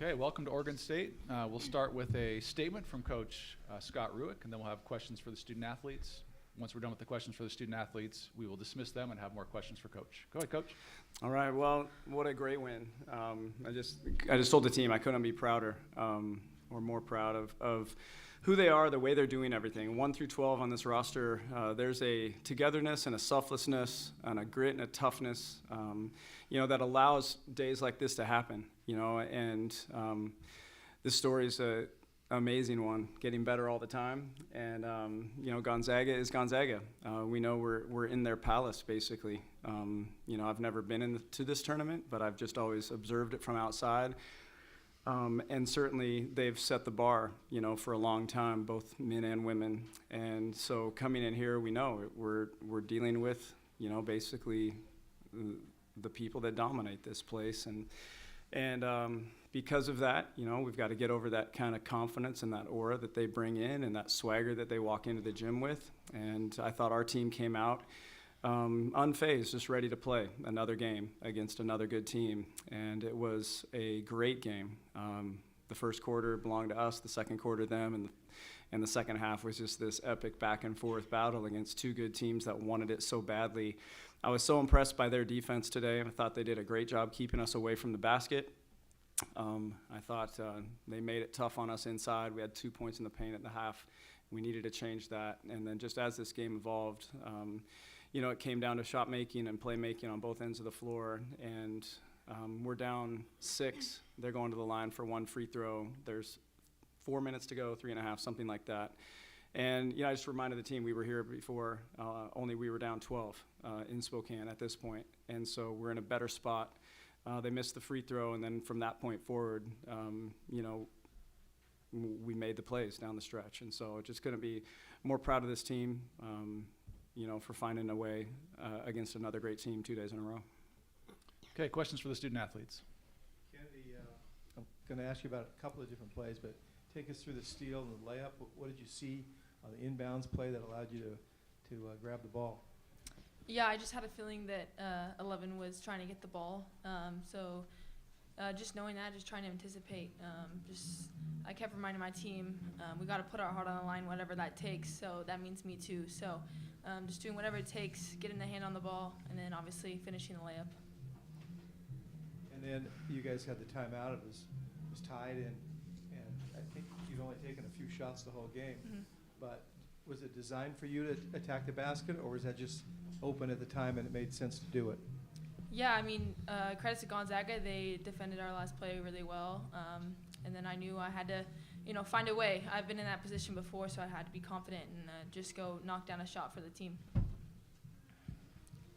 Okay, welcome to Oregon State. We'll start with a statement from Coach Scott Ruick, and then we'll have questions for the student athletes. Once we're done with the questions for the student athletes, we will dismiss them and have more questions for Coach. Go ahead, Coach. All right. Well, what a great win. I just told the team I couldn't be prouder or more proud of who they are, the way they're doing everything. 1 through 12 on this roster, there's a togetherness and a selflessness and a grit and a toughness, that allows days like this to happen. And this story is an amazing one, getting better all the time. And Gonzaga is Gonzaga. We know we're in their palace basically. I've never been to this tournament, but I've just always observed it from outside. And certainly they've set the bar, for a long time, both men and women. And so coming in here, we know we're dealing with, basically the people that dominate this place. And because of that, we've got to get over that kind of confidence and that aura that they bring in and that swagger that they walk into the gym with. And I thought our team came out unfazed, just ready to play another game against another good team. And it was a great game. The first quarter belonged to us, the second quarter them, and the second half was just this epic back and forth battle against two good teams that wanted it so badly. I was so impressed by their defense today. I thought they did a great job keeping us away from the basket. I thought they made it tough on us inside. We had 2 points in the paint at the half. We needed to change that. And then just as this game evolved, it came down to shot making and play making on both ends of the floor. And we're down 6. They're going to the line for one free throw. There's 4 minutes to go, 3.5, something like that. And I just reminded the team we were here before, only we were down 12 in Spokane at this point. And so we're in a better spot. They missed the free throw, and then from that point forward, we made the plays down the stretch. And so just going to be more proud of this team, for finding a way against another great team 2 days in a row. Okay, questions for the student athletes. Kennedy, I'm going to ask you about a couple of different plays, but take us through the steal and the layup. What did you see on the inbounds play that allowed you to grab the ball? Yeah, I just had a feeling that 11 was trying to get the ball. Just knowing that, just trying to anticipate. I kept reminding my team, we got to put our heart on the line, whatever that takes. So that means me too. So just doing whatever it takes, getting the hand on the ball, and then obviously finishing the layup. And then you guys had the timeout. It was tied, and I think you'd only taken a few shots the whole game. Mm-hmm. But was it designed for you to attack the basket, or was that just open at the time and it made sense to do it? Yeah, I mean, credit to Gonzaga. They defended our last play really well. And then I knew I had to, find a way. I've been in that position before, so I had to be confident and just go knock down a shot for the team.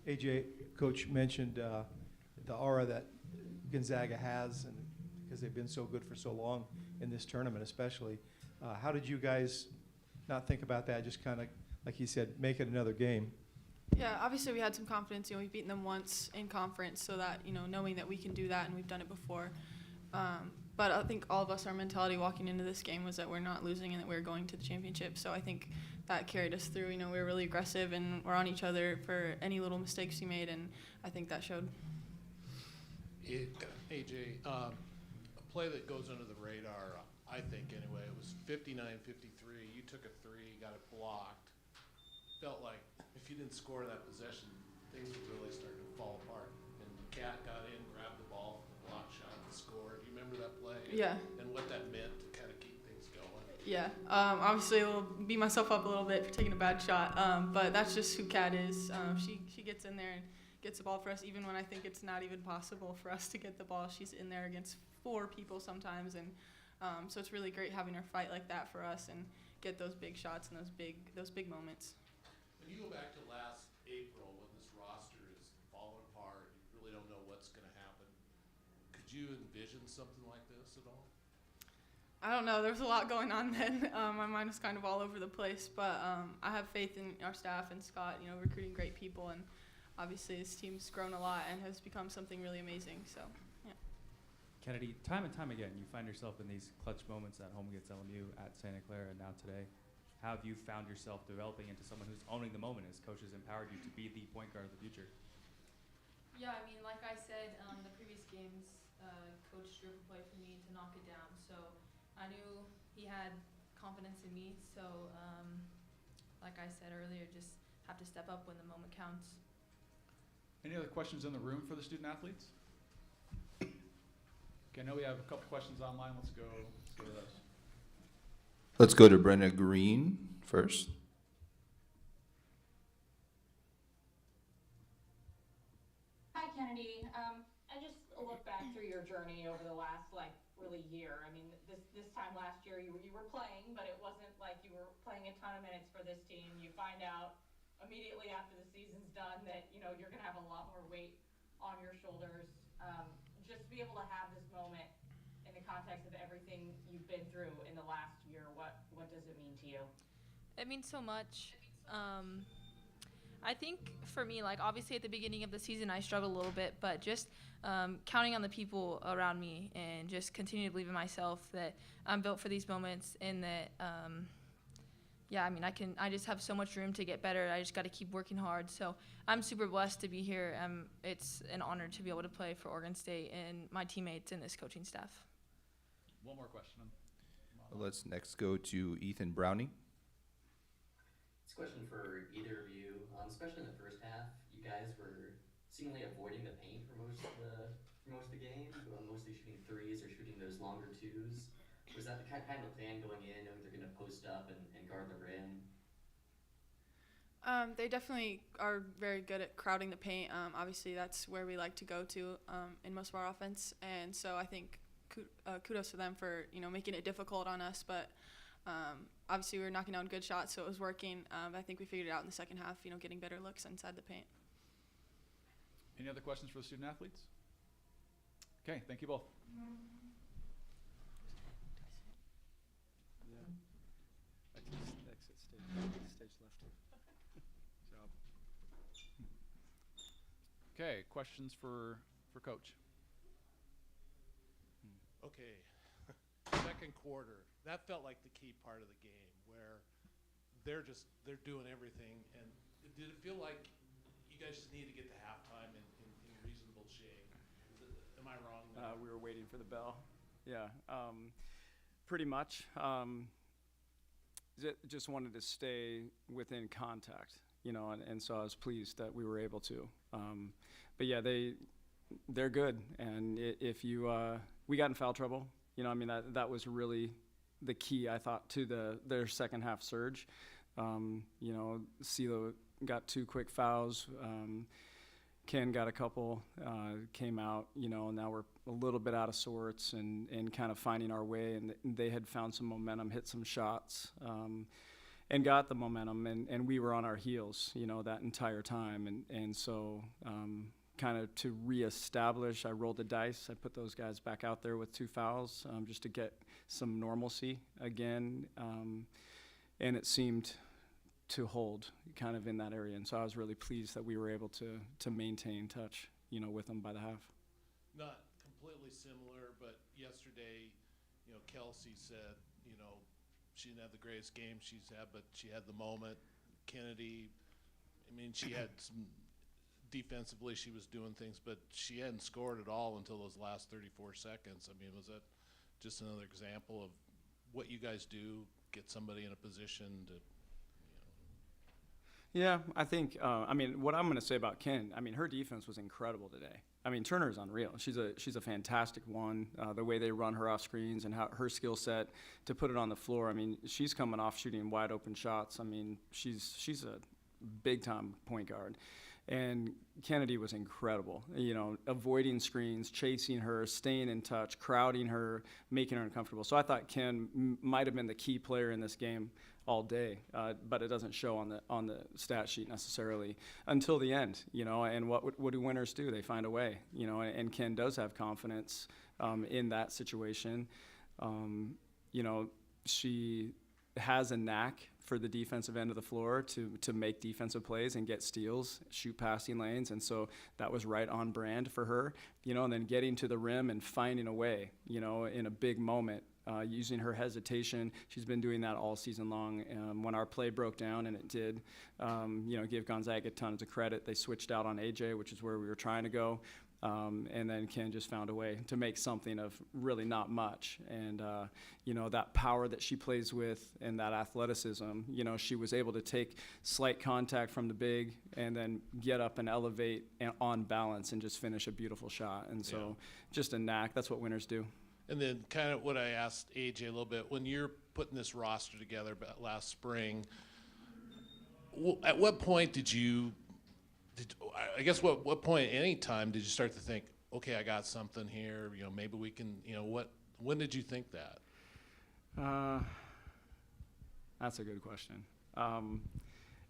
AJ, Coach mentioned the aura that Gonzaga has, and because they've been so good for so long in this tournament especially. How did you guys not think about that, just kind of, like he said, make it another game? Yeah, obviously we had some confidence. We've beaten them once in conference, so that, knowing that we can do that and we've done it before. But I think all of us, our mentality walking into this game was that we're not losing and that we're going to the championship. So I think that carried us through. We were really aggressive and we're on each other for any little mistakes we made, and I think that showed. AJ, a play that goes under the radar, I think anyway, it was 59-53. You took a three, got it blocked. Felt like if you didn't score that possession, things would really start to fall apart. And Cat got in, grabbed the ball, blocked shot, and scored. Do you remember that play? Yeah. And what that meant to kind of keep things going? Yeah. Obviously, I'll beat myself up a little bit for taking a bad shot, but that's just who Kat is. She gets in there and gets the ball for us, even when I think it's not even possible for us to get the ball. She's in there against 4 people sometimes, and so it's really great having her fight like that for us and get those big shots and those big moments. When you go back to last April, when this roster is falling apart, you really don't know what's going to happen. Could you envision something like this at all? I don't know. There was a lot going on then. My mind was kind of all over the place, but I have faith in our staff and Scott, recruiting great people, and obviously this team's grown a lot and has become something really amazing. So, yeah. Kennedy, time and time again, you find yourself in these clutch moments at home against LMU, at Santa Clara, and now today. How have you found yourself developing into someone who's owning the moment as coaches empowered you to be the point guard of the future? Yeah, I mean, like I said, the previous games, Coach drew up a play for me to knock it down. So I knew he had confidence in me. So like I said earlier, just have to step up when the moment counts. Any other questions in the room for the student athletes? Okay, I know we have a couple questions online. Let's go to those. Let's go to Brenna Green first. Hi, Kennedy. I just look back through your journey over the last really year. I mean, this time last year you were playing, but it wasn't like you were playing a ton of minutes for this team. You find out immediately after the season's done that you're going to have a lot more weight on your shoulders. Just to be able to have this moment in the context of everything you've been through in the last year, what does it mean to you? It means so much. I think for me, obviously at the beginning of the season, I struggled a little bit, but just counting on the people around me and just continue to believe in myself that I'm built for these moments and that, I just have so much room to get better. I just got to keep working hard. So I'm super blessed to be here. It's an honor to be able to play for Oregon State and my teammates and this coaching staff. One more question. Let's next go to Ethan Browning. This question for either of you, especially in the first half, you guys were seemingly avoiding the paint for most of the game, mostly shooting threes or shooting those longer twos. Was that the kind of plan going in, knowing they're going to post up and guard the rim? They definitely are very good at crowding the paint. Obviously, that's where we like to go to in most of our offense, and so I think kudos to them for making it difficult on us. But obviously, we were knocking down good shots, so it was working. I think we figured it out in the second half. Getting better looks inside the paint. Any other questions for the student athletes? Okay, thank you both. Exit stage left. Good job. Okay, questions for Coach? Okay, second quarter, that felt like the key part of the game where they're doing everything. And did it feel like you guys just need to get to halftime in reasonable shape? Am I wrong there? We were waiting for the bell. Yeah, pretty much. Just wanted to stay within contact, and so I was pleased that we were able to. But yeah, they're good, and if you we got in foul trouble, that was really the key, I thought, to their second half surge. CeeLo got 2 quick fouls. Ken got a couple, came out, now we're a little bit out of sorts and kind of finding our way, and they had found some momentum, hit some shots, and got the momentum, and we were on our heels, that entire time, and so kind of to reestablish, I rolled the dice, I put those guys back out there with 2 fouls, just to get some normalcy again, and it seemed to hold kind of in that area. And so I was really pleased that we were able to maintain touch, with them by the half. Not completely similar, but yesterday, Kelsey said, she didn't have the greatest game she's had, but she had the moment. Kennedy, she had some defensively, she was doing things, but she hadn't scored at all until those last 34 seconds. Was that just another example of what you guys do, get somebody in a position to, Yeah, I think, what I'm going to say about Ken, her defense was incredible today. Turner's unreal. She's a fantastic one. The way they run her off screens and how her skill set to put it on the floor. She's coming off shooting wide open shots. She's a big time point guard. And Kennedy was incredible, avoiding screens, chasing her, staying in touch, crowding her, making her uncomfortable. So I thought Ken might have been the key player in this game all day, but it doesn't show on the stat sheet necessarily until the end, and what do winners do? They find a way, and Ken does have confidence in that situation. She has a knack for the defensive end of the floor to make defensive plays and get steals, shoot passing lanes, and so that was right on brand for her, and then getting to the rim and finding a way, in a big moment, using her hesitation. She's been doing that all season long. When our play broke down, and it did, give Gonzaga tons of credit. They switched out on AJ, which is where we were trying to go. And then Ken just found a way to make something of really not much. And, you know, that power that she plays with and that athleticism, you know, she was able to take slight contact from the big and then get up and elevate on balance and just finish a beautiful shot. And so just a knack. That's what winners do. And then kind of what I asked AJ a little bit, when you're putting this roster together last spring, at what point I guess what point, any time, did you start to think, okay, I got something here, you know, maybe we can, you know, when did you think that? That's a good question.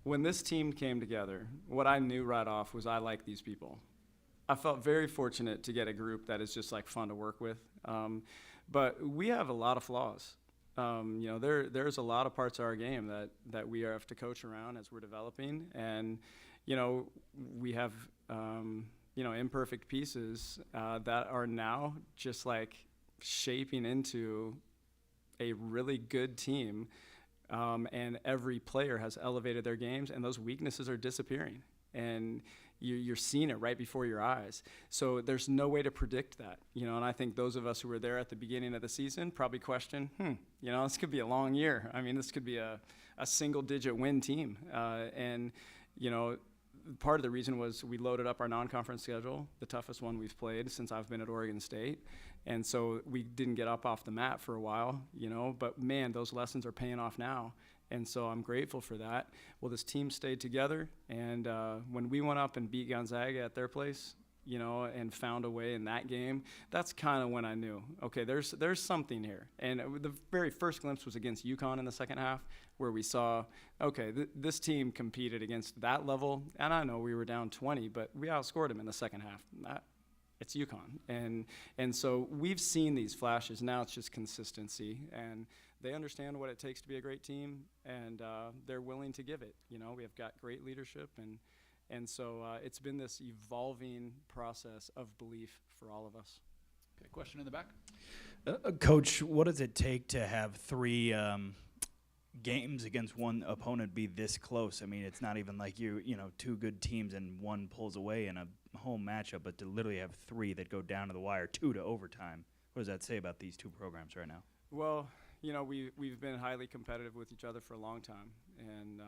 When this team came together, what I knew right off was I like these people. I felt very fortunate to get a group that is just like fun to work with. But we have a lot of flaws. You know, there's a lot of parts of our game that we have to coach around as we're developing. And, you know, we have, you know, imperfect pieces that are now just like shaping into a really good team. And every player has elevated their games, and those weaknesses are disappearing. And you're seeing it right before your eyes. So there's no way to predict that, you know, and I think those of us who were there at the beginning of the season probably question, you know, this could be a long year. I mean, this could be a single-digit win team. And, you know, part of the reason was we loaded up our non-conference schedule, the toughest one we've played since I've been at Oregon State. And so we didn't get up off the mat for a while, you know, but, man, those lessons are paying off now. And so I'm grateful for that. Well, this team stayed together, and when we went up and beat Gonzaga at their place, you know, and found a way in that game, that's kind of when I knew, okay, there's something here. And the very first glimpse was against UConn in the second half, where we saw, okay, this team competed against that level, and I know we were down 20, but we outscored them in the second half. It's UConn. And so we've seen these flashes. Now it's just consistency, and they understand what it takes to be a great team, and they're willing to give it. You know, we have got great leadership, and so it's been this evolving process of belief for all of us. Okay, question in the back. Coach, what does it take to have three games against one opponent be this close? I mean, it's not even like you know, two good teams and one pulls away in a home matchup, but to literally have three that go down to the wire, 2 to overtime. What does that say about these two programs right now? Well, you know, we've been highly competitive with each other for a long time, and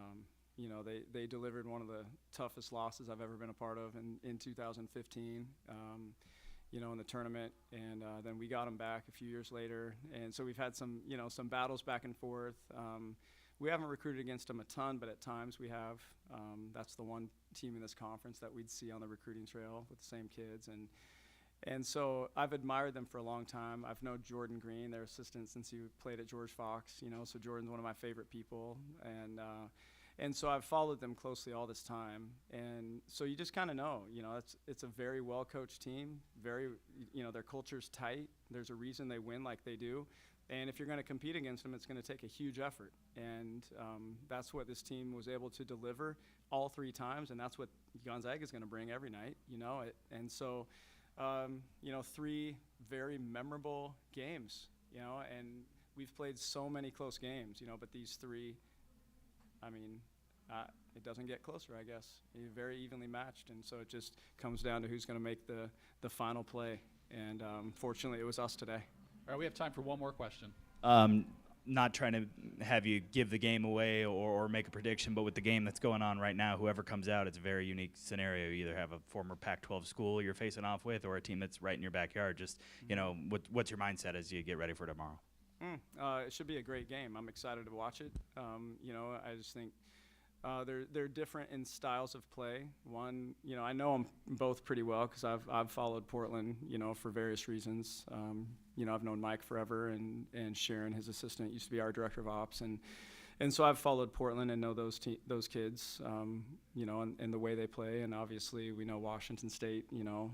you know, they delivered one of the toughest losses I've ever been a part of in 2015, you know, in the tournament, and then we got them back a few years later, and so we've had some battles back and forth. We haven't recruited against them a ton, but at times we have. That's the one team in this conference that we'd see on the recruiting trail with the same kids, and so I've admired them for a long time. I've known Jordan Green, their assistant, since he played at George Fox, you know, so Jordan's one of my favorite people. And so I've followed them closely all this time. And so you just kind of know, you know, it's a very well-coached team, you know, their culture's tight. There's a reason they win like they do. And if you're going to compete against them, it's going to take a huge effort. And that's what this team was able to deliver all 3 times, and that's what Gonzaga is going to bring every night, you know. And so, you know, 3 very memorable games, you know, and we've played so many close games, you know, but these 3, I mean, it doesn't get closer, I guess. You're very evenly matched, and so it just comes down to who's going to make the final play. And fortunately, it was us today. All right, we have time for one more question. Not trying to have you give the game away or make a prediction, but with the game that's going on right now, whoever comes out, it's a very unique scenario. You either have a former Pac-12 school you're facing off with or a team that's right in your backyard. Just, you know, what's your mindset as you get ready for tomorrow? It should be a great game. I'm excited to watch it. You know, I just think they're different in styles of play. One, you know, I know them both pretty well because I've followed Portland, you know, for various reasons. You know, I've known Mike forever, and Sharon, his assistant, used to be our director of ops, and so I've followed Portland and know those kids, you know, and the way they play, and obviously we know Washington State, you know,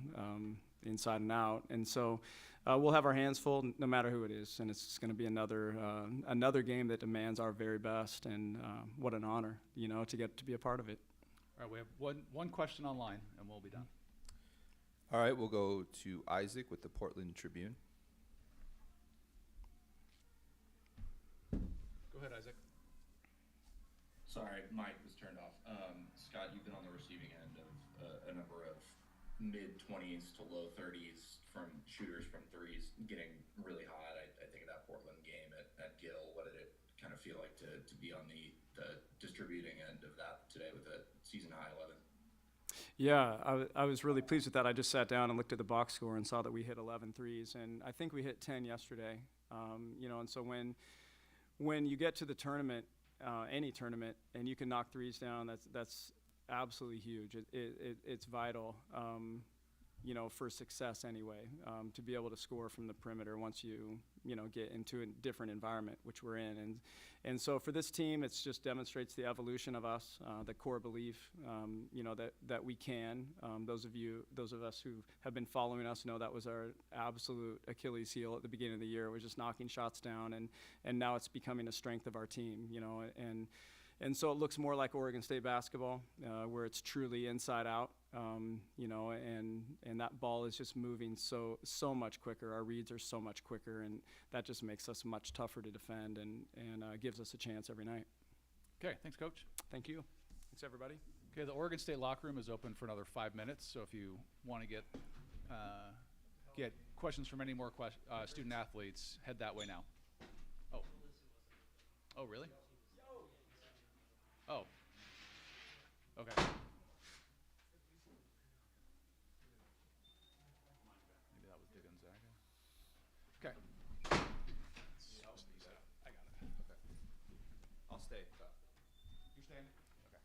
inside and out, and so we'll have our hands full no matter who it is, and it's going to be another game that demands our very best, and what an honor, you know, to get to be a part of it. All right, we have one question online, and we'll be done. All right, we'll go to Isaac with the Portland Tribune. Go ahead, Isaac. Sorry, mic was turned off. Scott, you've been on the receiving end of a number of mid-20s to low 30s from shooters from threes getting really hot. I think of that Portland game at Gill. What did it kind of feel like to be on the distributing end of that today with a season high 11? Yeah, I was really pleased with that. I just sat down and looked at the box score and saw that we hit 11 threes, and I think we hit 10 yesterday. And so when you get to the tournament, any tournament, and you can knock threes down, that's absolutely huge. It's vital, for success anyway, to be able to score from the perimeter once you get into a different environment, which we're in. And so for this team, it just demonstrates the evolution of us, the core belief, that we can. Those of us who have been following us know that was our absolute Achilles heel at the beginning of the year. We're just knocking shots down, and now it's becoming a strength of our team, and so it looks more like Oregon State basketball, where it's truly inside out, and that ball is just moving so much quicker. Our reads are so much quicker, and that just makes us much tougher to defend and gives us a chance every night. Okay, thanks, Coach. Thank you. Thanks, everybody. Okay, the Oregon State locker room is open for another 5 minutes, so if you want to get questions from any more student athletes, head that way now. Oh, really? Oh. Okay. Maybe that was the Gonzaga. Okay. I got it. Okay. I'll stay. You staying? Okay.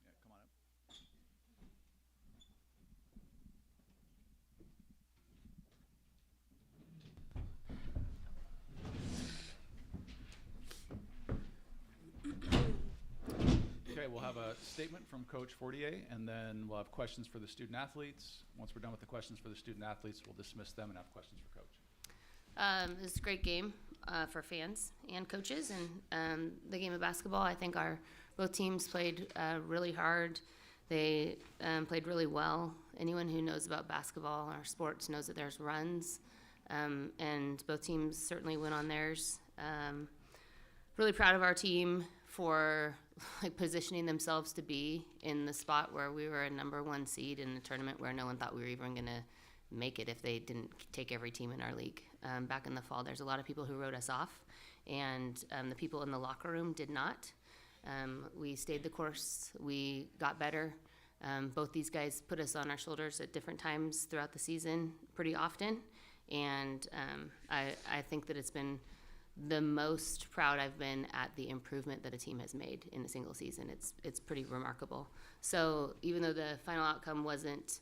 Yeah, come on up. Okay, we'll have a statement from Coach Fortier, and then we'll have questions for the student athletes. Once we're done with the questions for the student athletes, we'll dismiss them and have questions for Coach. It was a great game for fans and coaches, and the game of basketball. I think both teams played really hard. They played really well. Anyone who knows about basketball or sports knows that there's runs, and both teams certainly went on theirs. Really proud of our team for positioning themselves to be in the spot where we were a #1 seed in a tournament where no one thought we were even going to make it if they didn't take every team in our league. Back in the fall, there's a lot of people who wrote us off, and the people in the locker room did not. We stayed the course. We got better. Both these guys put us on our shoulders at different times throughout the season pretty often, and I think that it's been the most proud I've been at the improvement that a team has made in a single season. It's pretty remarkable. So even though the final outcome wasn't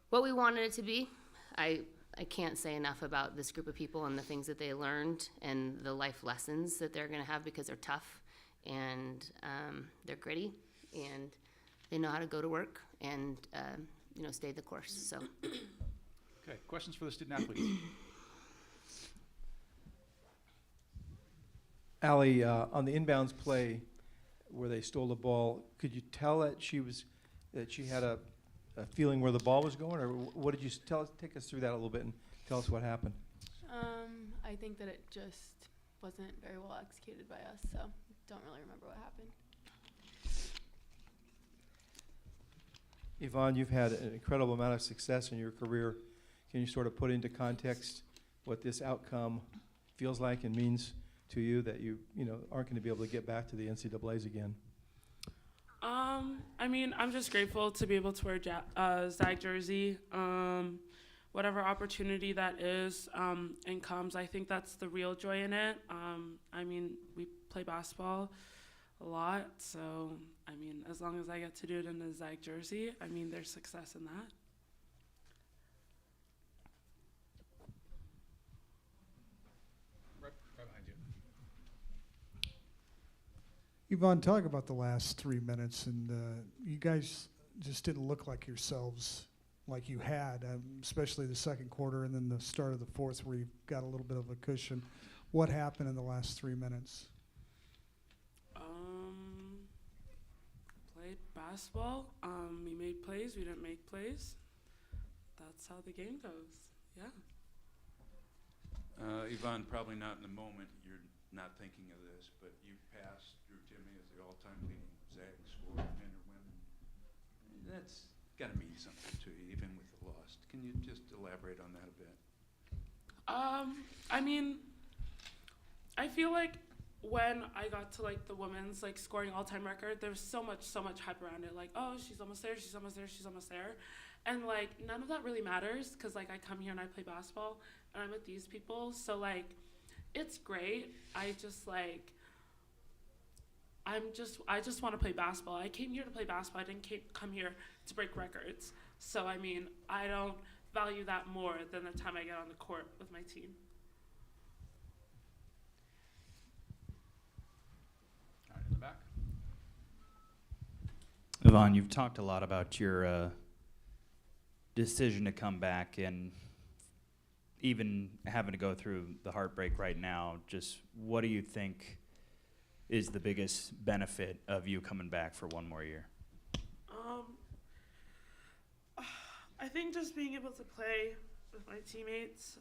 what we wanted it to be, I can't say enough about this group of people and the things that they learned and the life lessons that they're going to have, because they're tough and they're gritty and they know how to go to work and stay the course. So. Okay, questions for the student athletes? Allie, on the inbounds play where they stole the ball, could you tell that she had a feeling where the ball was going, or what did you tell us? Take us through that a little bit and tell us what happened. I think that it just wasn't very well executed by us, so don't really remember what happened. Yvonne, you've had an incredible amount of success in your career. Can you sort of put into context what this outcome feels like and means to you, that you aren't going to be able to get back to the NCAAs again? I mean, I'm just grateful to be able to wear Zag jersey. Whatever opportunity that is and comes, I think that's the real joy in it. I mean, we play basketball a lot, so I mean, as long as I get to do it in a Zag jersey, I mean, there's success in that. Right behind you. Yvonne, talk about the last 3 minutes, and you guys just didn't look like yourselves like you had, especially the second quarter and then the start of the fourth where you got a little bit of a cushion. What happened in the last 3 minutes? Played basketball. We made plays. We didn't make plays. That's how the game goes. Yeah. Yvonne, probably not in the moment. You're not thinking of this, but you passed Drew Timmy as the all-time leading Zag scorer, men or women. That's got to mean something to you, even with the loss. Can you just elaborate on that a bit? I mean, I feel like when I got to like the women's like scoring all-time record, there was so much hype around it. Like, oh, she's almost there, she's almost there, she's almost there. And like none of that really matters because like I come here and I play basketball and I'm with these people. So like it's great. I just want to play basketball. I came here to play basketball. I didn't come here to break records. So I mean, I don't value that more than the time I get on the court with my team. All right, in the back. Yvonne, you've talked a lot about your decision to come back and even having to go through the heartbreak right now. Just what do you think is the biggest benefit of you coming back for one more year? I think just being able to play with my teammates,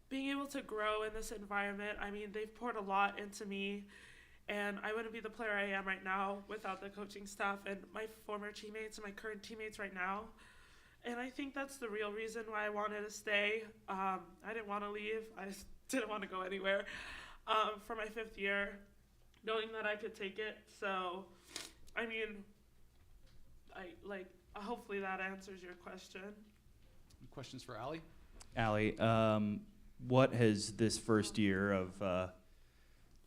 being able to grow in this environment. I mean, they've poured a lot into me, and I wouldn't be the player I am right now without the coaching staff and my former teammates and my current teammates right now. And I think that's the real reason why I wanted to stay. I didn't want to leave. I just didn't want to go anywhere for my 5th year, knowing that I could take it. So, I mean, hopefully that answers your question. Questions for Allie? Allie, what has this first year of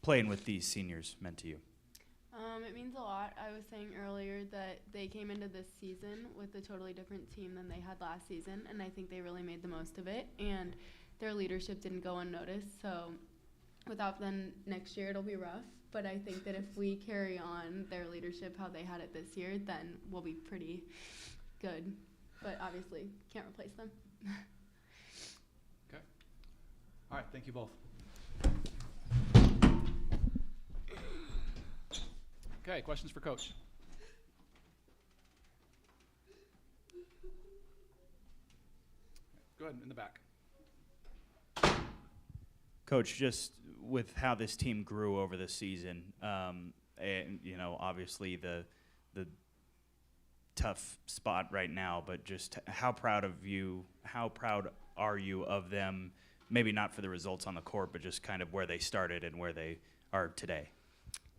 playing with these seniors meant to you? It means a lot. I was saying earlier that they came into this season with a totally different team than they had last season, and I think they really made the most of it, and their leadership didn't go unnoticed. So without them next year, it'll be rough, but I think that if we carry on their leadership how they had it this year, then we'll be pretty good, but obviously can't replace them. Okay. All right, thank you both. Okay, questions for Coach? Go ahead, in the back. Coach, just with how this team grew over the season, and obviously the tough spot right now, but just how proud are you of them? Maybe not for the results on the court, but just kind of where they started and where they are today.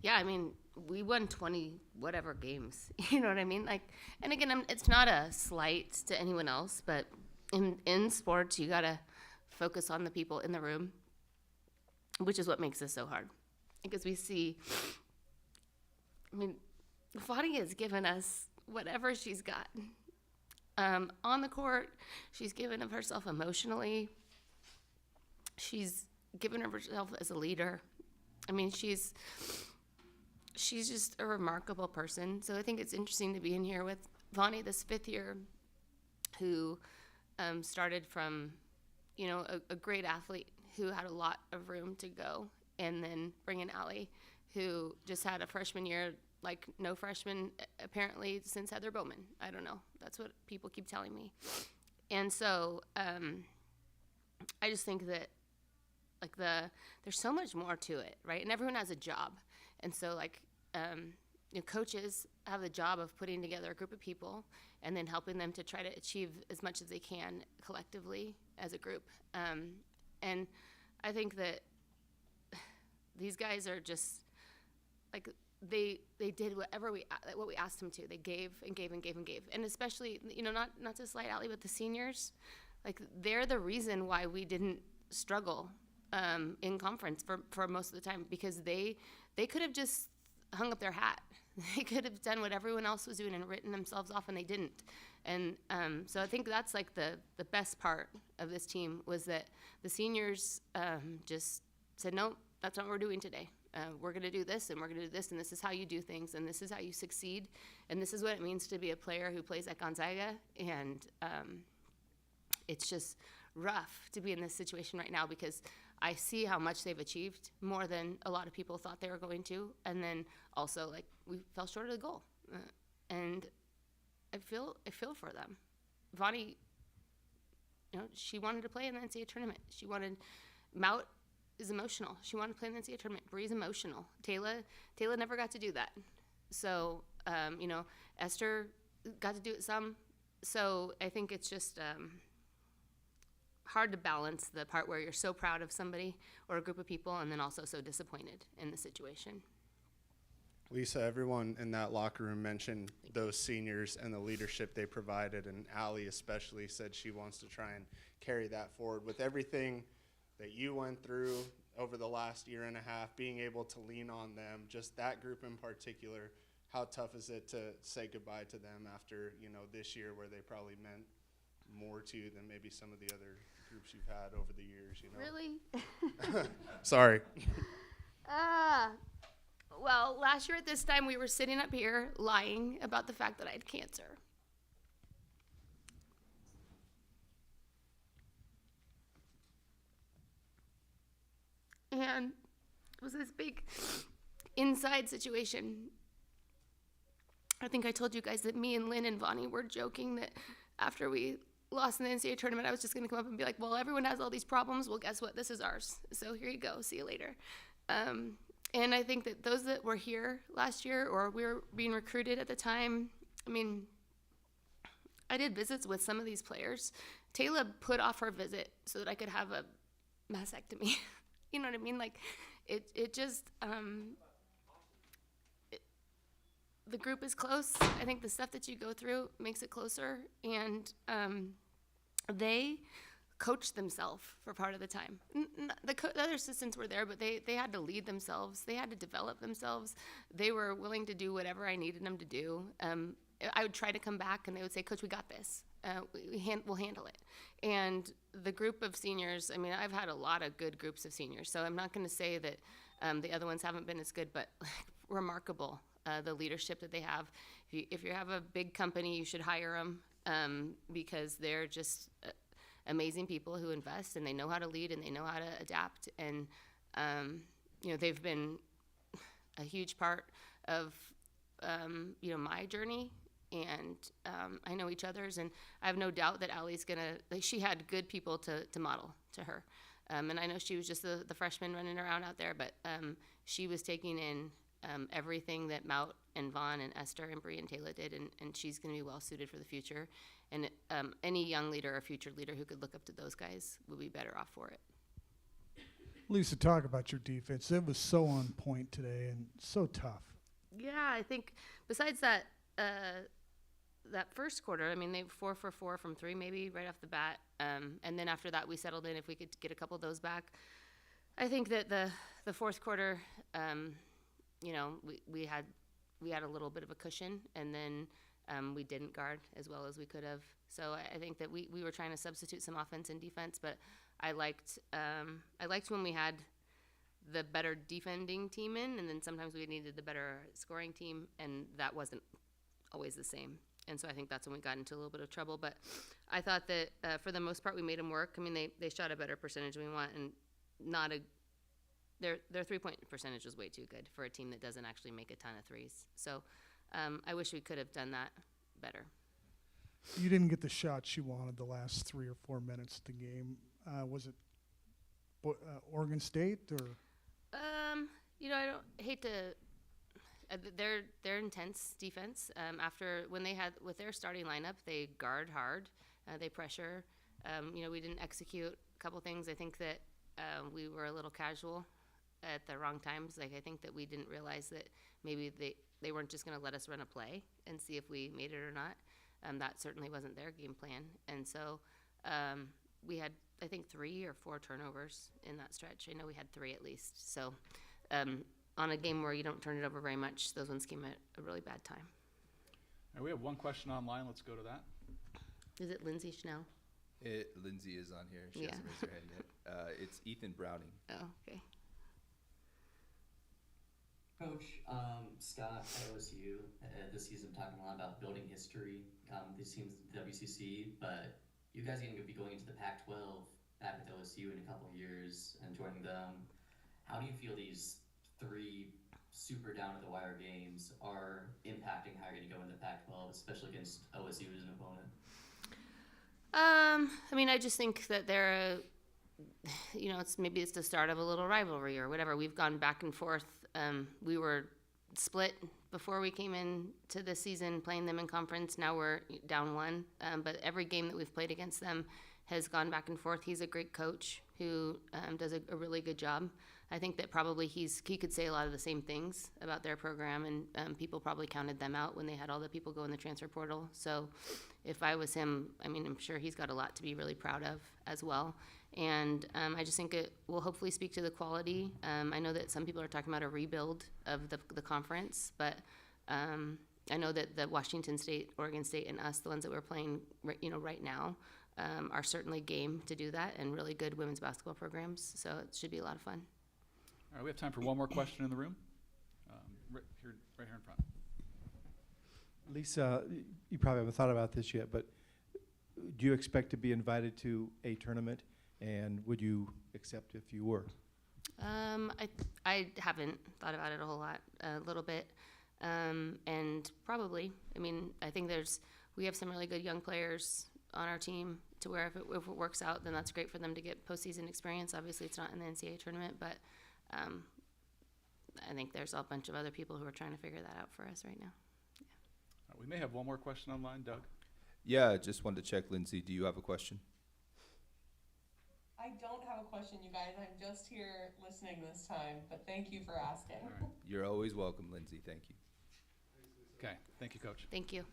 Yeah, I mean, we won 20 whatever games. You know what I mean? Like, and again, it's not a slight to anyone else, but in sports, you gotta focus on the people in the room, which is what makes this so hard. Because we see, I mean, Fadi has given us whatever she's got. On the court, she's given of herself emotionally. She's given of herself as a leader. I mean, she's just a remarkable person. So I think it's interesting to be in here with Vonnie, this 5th year, who started from, a great athlete who had a lot of room to go and then bring in Allie, who just had a freshman year like no freshman apparently since Heather Bowman. I don't know. That's what people keep telling me. And so I just think that like there's so much more to it, right? And everyone has a job. And so like coaches have the job of putting together a group of people and then helping them to try to achieve as much as they can collectively as a group. And I think that these guys are just like they did what we asked them to. They gave and gave and gave and gave. And especially, not to slight Allie, but the seniors, like they're the reason why we didn't struggle in conference for most of the time, because they could have just hung up their hat. They could have done what everyone else was doing and written themselves off, and they didn't. And so I think that's like the best part of this team, was that the seniors just said, no, that's not what we're doing today. We're going to do this, and we're going to do this, and this is how you do things, and this is how you succeed, and this is what it means to be a player who plays at Gonzaga. And it's just rough to be in this situation right now, because I see how much they've achieved, more than a lot of people thought they were going to, and then also like we fell short of the goal, and I feel for them. Vonnie, she wanted to play in the NCAA tournament. She wanted Mout is emotional. She wanted to play in the NCAA tournament. Bree's emotional. Taylor never got to do that. So Esther got to do it some. So I think it's just hard to balance the part where you're so proud of somebody or a group of people, and then also so disappointed in the situation. Lisa, everyone in that locker room mentioned those seniors and the leadership they provided, and Allie especially said she wants to try and carry that forward. With everything that you went through over the last year and a half, being able to lean on them, just that group in particular, how tough is it to say goodbye to them after, this year where they probably meant more to you than maybe some of the other groups you've had over the years, Really? Sorry. Well, last year at this time, we were sitting up here lying about the fact that I had cancer. And it was this big inside situation. I think I told you guys that me and Lynn and Vonnie were joking that after we lost in the NCAA tournament, I was just going to come up and be like, well, everyone has all these problems. Well, guess what? This is ours. So here you go. See you later. And I think that those that were here last year, or we were being recruited at the time, I did visits with some of these players. Taylor put off her visit so that I could have a mastectomy. You know what I mean? Like, it just, the group is close. I think the stuff that you go through makes it closer. And they coached themselves for part of the time. The other assistants were there, but they had to lead themselves. They had to develop themselves. They were willing to do whatever I needed them to do. I would try to come back, and they would say, Coach, we got this. We'll handle it. And the group of seniors, I've had a lot of good groups of seniors, so I'm not going to say that the other ones haven't been as good, but remarkable, the leadership that they have. If you have a big company, you should hire them, because they're just amazing people who invest, and they know how to lead, and they know how to adapt. And they've been a huge part of my journey, and I know each other's, and I have no doubt that Allie's she had good people to model to her. And I know she was just the freshman running around out there, but she was taking in everything that Mout and Vaughn and Esther and Bree and Taylor did, and she's going to be well suited for the future. And any young leader or future leader who could look up to those guys would be better off for it. Lisa, talk about your defense. It was so on point today and so tough. Yeah, I think besides that first quarter, they were 4 for 4 from 3 maybe right off the bat. And then after that, we settled in if we could get a couple of those back. I think that the fourth quarter, we had a little bit of a cushion, and then we didn't guard as well as we could have. So I think that we were trying to substitute some offense and defense, but I liked when we had the better defending team in, and then sometimes we needed the better scoring team, and that wasn't always the same. And so I think that's when we got into a little bit of trouble. But I thought that for the most part we made them work. They shot a better percentage than we want, and not a their 3-point percentage was way too good for a team that doesn't actually make a ton of threes. So I wish we could have done that better. You didn't get the shots you wanted the last 3 or 4 minutes of the game. Was it Oregon State or? You know, I don't hate to. They're intense defense. After when they had with their starting lineup, they guard hard, they pressure. You know, we didn't execute a couple things. I think that we were a little casual at the wrong times. Like I think that we didn't realize that maybe they weren't just going to let us run a play and see if we made it or not. That certainly wasn't their game plan. And so we had, I think, 3 or 4 turnovers in that stretch. I know we had 3 at least. So on a game where you don't turn it over very much, those ones came at a really bad time. All right, we have one question online. Let's go to that. Is it Lindsay Schnell? Lindsay is on here. She Yeah. hasn't raised her hand yet. It's Ethan Browning. Oh, okay. Coach, Scott at OSU this season talking a lot about building history. These teams WCC, but you guys are going to be going into the Pac-12 back with OSU in a couple of years and joining them. How do you feel these 3 super down to the wire games are impacting how you're going to go into Pac-12, especially against OSU as an opponent? I mean, I just think that they're, you know, maybe it's the start of a little rivalry or whatever. We've gone back and forth. We were split before we came into this season playing them in conference. Now we're down 1. But every game that we've played against them has gone back and forth. He's a great coach who does a really good job. I think that probably he could say a lot of the same things about their program, and people probably counted them out when they had all the people go in the transfer portal. So if I was him, I mean, I'm sure he's got a lot to be really proud of as well. And I just think it will hopefully speak to the quality. I know that some people are talking about a rebuild of the conference, but I know that the Washington State, Oregon State, and us, the ones that we're playing right now, are certainly game to do that, and really good women's basketball programs. So it should be a lot of fun. All right, we have time for one more question in the room. Right here in front. Lisa, you probably haven't thought about this yet, but do you expect to be invited to a tournament, and would you accept if you were? I haven't thought about it a whole lot, a little bit, and probably. I mean, I think we have some really good young players on our team to where if it works out, then that's great for them to get postseason experience. Obviously, it's not in the NCAA tournament, but I think there's a bunch of other people who are trying to figure that out for us right now. Yeah. We may have one more question online, Doug. Yeah, just wanted to check, Lindsay, do you have a question? I don't have a question, you guys. I'm just here listening this time, but thank you for asking. All right. You're always welcome, Lindsay. Thank you. Okay, thank you, Coach. Thank you.